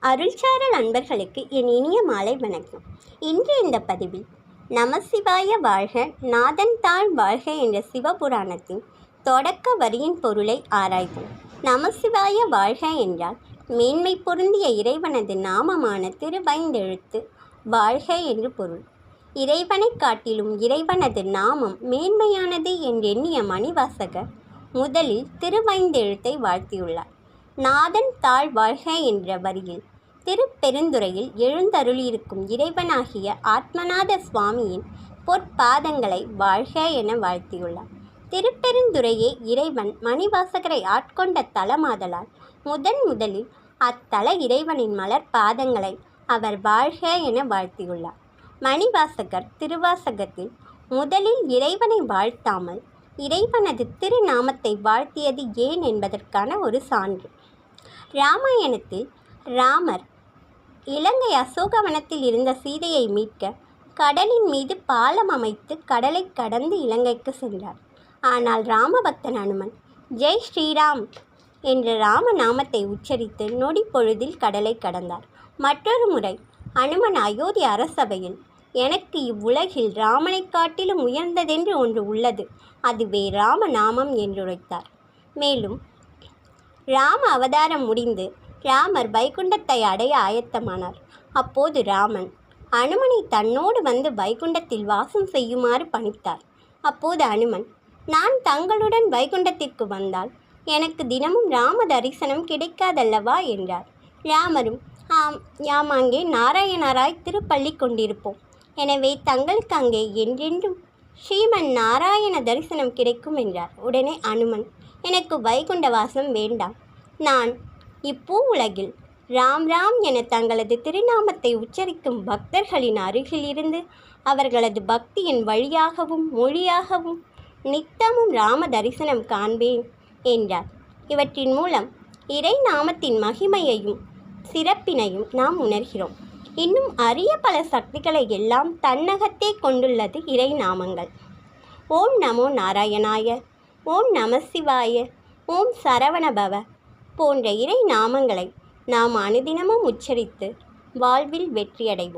அருள்சாரல் அன்பர்களுக்கு என் இனிய மாலை வணக்கம். இன்று இந்த பதிவில் நமசிவாய வாழ்க நாதன் தாழ் வாழ்க என்ற சிவபுராணத்தின் தொடக்க வரியின் பொருளை ஆராய்வோம். நமசிவாய வாழ்க என்றால் மேன்மை பொருந்திய இறைவனது நாமமான திருவைந்தெழுத்து வாழ்க என்று பொருள். இறைவனை காட்டிலும் இறைவனது நாமம் மேன்மையானது என்றெண்ணிய மணிவாசகர் முதலில் திருவைந்தெழுத்தை வாழ்த்தியுள்ளார். நாதன் தாழ் வாழ்க என்ற வரியில் திருப்பெருந்துறையில் எழுந்தருளியிருக்கும் இறைவனாகிய ஆத்மநாத சுவாமியின் பொற்பாதங்களை வாழ்க என வாழ்த்தியுள்ளார். திருப்பெருந்துறையே இறைவன் மணிவாசகரை ஆட்கொண்ட தலமாதலால் முதலில் அத்தல இறைவனின் மலர் பாதங்களை அவர் வாழ்க என வாழ்த்தியுள்ளார். மணிவாசகர் திருவாசகத்தில் முதலில் இறைவனை வாழ்த்தாமல் இறைவனது திருநாமத்தை வாழ்த்தியது ஏன் என்பதற்கான ஒரு சான்று. இராமாயணத்தில் ராமர் இலங்கை அசோகவனத்தில் இருந்த சீதையை மீட்க கடலின் மீது பாலம் அமைத்து கடலை கடந்து இலங்கைக்கு சென்றார். ஆனால் ராமபக்தன் அனுமன் ஜெய் ஸ்ரீராம் என்ற ராம நாமத்தை உச்சரித்து நொடி பொழுதில் கடலை கடந்தார். மற்றொரு முறை அனுமன் அயோத்தி அரசபையில் எனக்கு இவ்வுலகில் ராமனை காட்டிலும் உயர்ந்ததென்று ஒன்று உள்ளது, அதுவே ராமநாமம் என்றுரைத்தார். மேலும் ராம அவதாரம் முடிந்து ராமர் வைகுண்டத்தை அடைய ஆயத்தமானார். அப்போது ராமன் அனுமனை தன்னோடு வந்து வைகுண்டத்தில் வாசம் செய்யுமாறு பணித்தார். அப்போது அனுமன், நான் தங்களுடன் வைகுண்டத்திற்கு வந்தால் எனக்கு தினமும் ராம தரிசனம் கிடைக்காதல்லவா என்றார். ராமரும், யாம் அங்கே நாராயணராய் திருப்பள்ளி கொண்டிருப்போம், எனவே தங்களுக்கு அங்கே என்றென்றும் ஸ்ரீமன் நாராயண தரிசனம் கிடைக்கும் என்றார். உடனே அனுமன், எனக்கு வைகுண்ட வாசம் வேண்டாம், நான் இப்பூ உலகில் ராம் ராம் என தங்களது திருநாமத்தை உச்சரிக்கும் பக்தர்களின் அருகிலிருந்து அவர்களது பக்தியின் வழியாகவும் மொழியாகவும் நித்தமும் ராம தரிசனம் காண்பேன் என்றார். இவற்றின் மூலம் இறை நாமத்தின் மகிமையையும் சிறப்பினையும் நாம் உணர்கிறோம். இன்னும் அரிய பல சக்திகளை எல்லாம் தன்னகத்தே கொண்டுள்ளது இறை நாமங்கள். ஓம் நமோ நாராயணாய, ஓம் நமசிவாய, ஓம் சரவணபவ போன்ற இறை நாமங்களை நாம் அனுதினமும் உச்சரித்து வாழ்வில் வெற்றியடைவோம்.